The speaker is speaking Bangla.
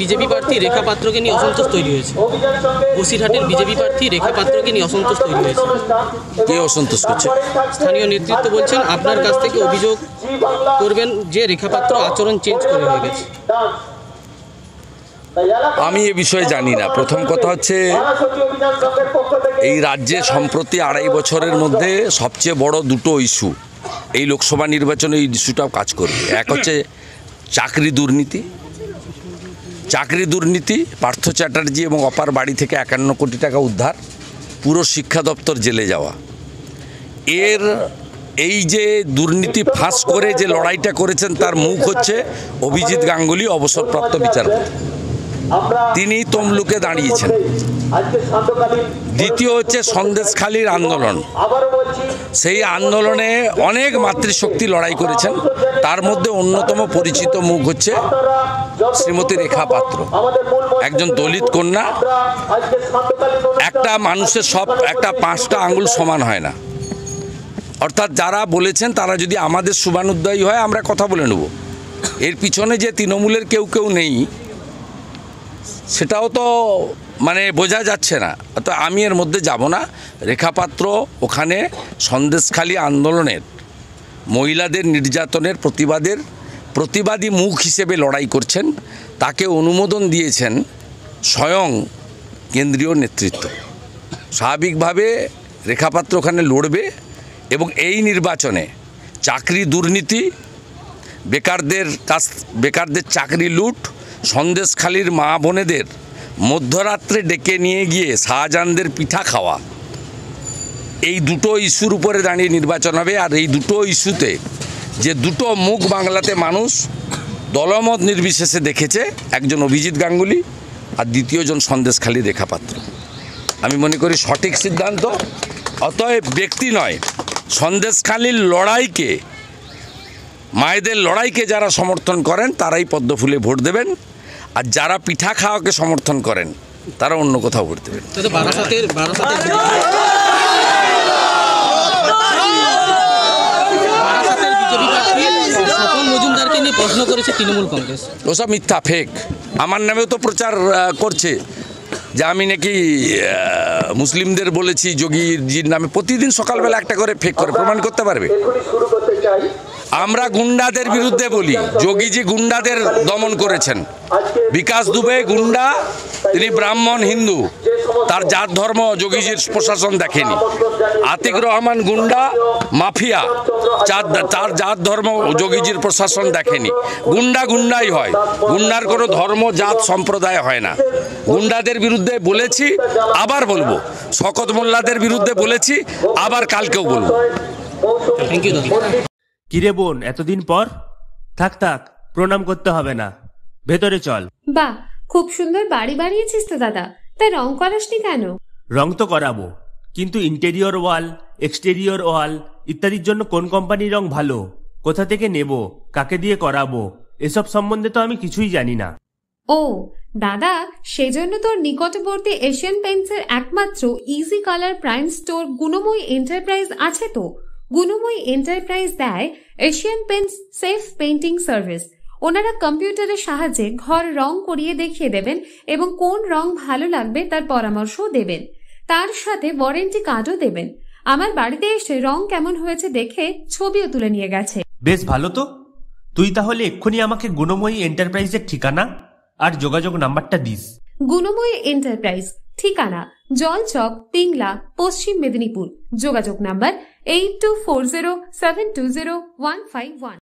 বিজেপি প্রার্থী রেখা পাত্রকে নিয়ে অসন্তোষ তৈরি হয়েছে। বসিরহাটের বিজেপি প্রার্থী রেখা পাত্রকে নিয়ে অসন্তোষ তৈরি হয়েছে। কে অসন্তোষ করছে? স্থানীয় নেতৃত্ব বলছেন আপনার কাছ থেকে অভিযোগ করবেন যে রেখা পাত্র আচরণ চেঞ্জ করে হয়ে গেছে। আমি এ বিষয়ে জানি না। প্রথম কথা হচ্ছে, এই রাজ্যে সম্প্রতি 2.5 বছরের মধ্যে সবচেয়ে বড় দুটো ইস্যু এই লোকসভা নির্বাচনে এই ইস্যুটাও কাজ করবে। এক হচ্ছে চাকরি দুর্নীতি, পার্থ চ্যাটার্জি এবং অপার বাড়ি থেকে 51 কোটি টাকা উদ্ধার, পুরো শিক্ষা দপ্তর জেলে যাওয়া। এই যে দুর্নীতি ফাঁস করে যে লড়াইটা করেছেন তার মুখ হচ্ছে অভিজিৎ গাঙ্গুলি, অবসরপ্রাপ্ত বিচারপতি। তিনি তমলুকে দাঁড়িয়েছেন। দ্বিতীয় হচ্ছে সন্দেশখালীর আন্দোলন। সেই আন্দোলনে অনেক মাতৃশক্তি লড়াই করেছেন, তার মধ্যে অন্যতম পরিচিত মুখ হচ্ছে শ্রীমতী রেখা পাত্র, একজন দলিত কন্যা। একটা মানুষের একটা 5টা আঙ্গুল সমান হয় না। অর্থাৎ যারা বলেছেন তারা যদি আমাদের শুভানুধ্যায়ী হয় আমরা কথা বলে নেব। এর পিছনে যে তৃণমূলের কেউ নেই সেটাও তো বোঝা যাচ্ছে না। তো আমি এর মধ্যে যাব না। রেখা পাত্র ওখানে সন্দেশখালী আন্দোলনের মহিলাদের নির্যাতনের প্রতিবাদী মুখ হিসেবে লড়াই করছেন। তাকে অনুমোদন দিয়েছেন স্বয়ং কেন্দ্রীয় নেতৃত্ব। স্বাভাবিকভাবে রেখা পাত্র ওখানে লড়বে এবং এই নির্বাচনে চাকরি দুর্নীতি, বেকারদের চাকরি লুট, সন্দেশখালীর মা বোনেদের মধ্যরাত্রে ডেকে নিয়ে গিয়ে শাহজাহানদের পিঠা খাওয়া, এই দুটো ইস্যুর উপরে দাঁড়িয়ে নির্বাচন হবে। আর এই দুটো ইস্যুতে যে দুটো মুখ বাংলাতে মানুষ দলমত নির্বিশেষে দেখেছে, একজন অভিজিৎ গাঙ্গুলি আর দ্বিতীয়জন সন্দেশখালী রেখা পাত্র। আমি মনে করি সঠিক সিদ্ধান্ত। অতএব ব্যক্তি নয়, সন্দেশখালীর লড়াইকে, মায়েদের লড়াইকে যারা সমর্থন করেন তারাই পদ্মফুলে ভোট দেবেন, আর যারা পিঠা খাওয়াকে সমর্থন করেন তারা অন্য কোথাও ভোট দেবেন। প্রশ্ন করেছে তৃণমূল কংগ্রেস, ওসব মিথ্যা, ফেক। আমার নামেও তো প্রচার করছে যে আমি নাকি মুসলিমদের বলেছি যোগীজির নামে। প্রতিদিন সকালবেলা একটা করে ফেক করে, প্রমাণ করতে পারবে? আমরা গুন্ডাদের বিরুদ্ধে বলি, যোগীজি গুন্ডাদের দমন করেছেন। বিকাশ দুবে গুন্ডা, তিনি ব্রাহ্মণ হিন্দু, তার জাত ধর্ম যোগীজির প্রশাসন দেখেনি। আতিক রহমান গুন্ডা, মাফিয়া, তার জাত ধর্ম যোগীজির প্রশাসন দেখেনি। গুন্ডাই হয়, গুন্ডার কোনো ধর্ম জাত সম্প্রদায় হয় না। গুন্ডাদের বিরুদ্ধে বলেছি, আবার বলবো। শকত মোল্লাদের বিরুদ্ধে বলেছি, আবার কালকেও বলবো। Thank you. কিরে বোন, এতদিন পর? থাক, প্রণাম করতে হবে না, ভেতরে চল। বাহ, খুব সুন্দর বাড়ি বানিয়েছিস তো দাদা, তাই রং করাসনি কেন? রং তো করাবো, কিন্তু ইন্টেরিয়র ওয়াল, এক্সটেরিয়র ওয়াল ইত্যাদির জন্য কোন কোম্পানির রং ভালো, কোথা থেকে নেব, কাকে দিয়ে করাবো, এসব সম্বন্ধে তো আমি কিছুই জানি না। ও দাদা, সেজন্য তোর নিকটবর্তী এশিয়ান পেইন্টসের একমাত্র easy colour prime store Gunamoyee enterprise আছে তো। গুণময়ী এন্টারপ্রাইজ দেয় Asian Paints safe painting service. ওনারা কম্পিউটারের সাহায্যে ঘর রং করিয়ে দেখিয়ে দেবেন এবং কোন রং ভালো লাগবে তার পরামর্শও দেবেন। তার সাথে ওয়ারেন্টি কার্ডও দেবেন। আমার বাড়িতে এসে রং কেমন হয়েছে দেখে ছবিও তুলে নিয়ে গেছে। বেশ ভালো তো। তুই তাহলে এক্ষুনি আমাকে গুণময়ী এন্টারপ্রাইজের ঠিকানা আর যোগাযোগ নাম্বারটা দিস। গুণময়ী এন্টারপ্রাইজ, ঠিকানা জলচক, পিংলা, পশ্চিম মেদিনীপুর। যোগাযোগ নাম্বার 8240720151।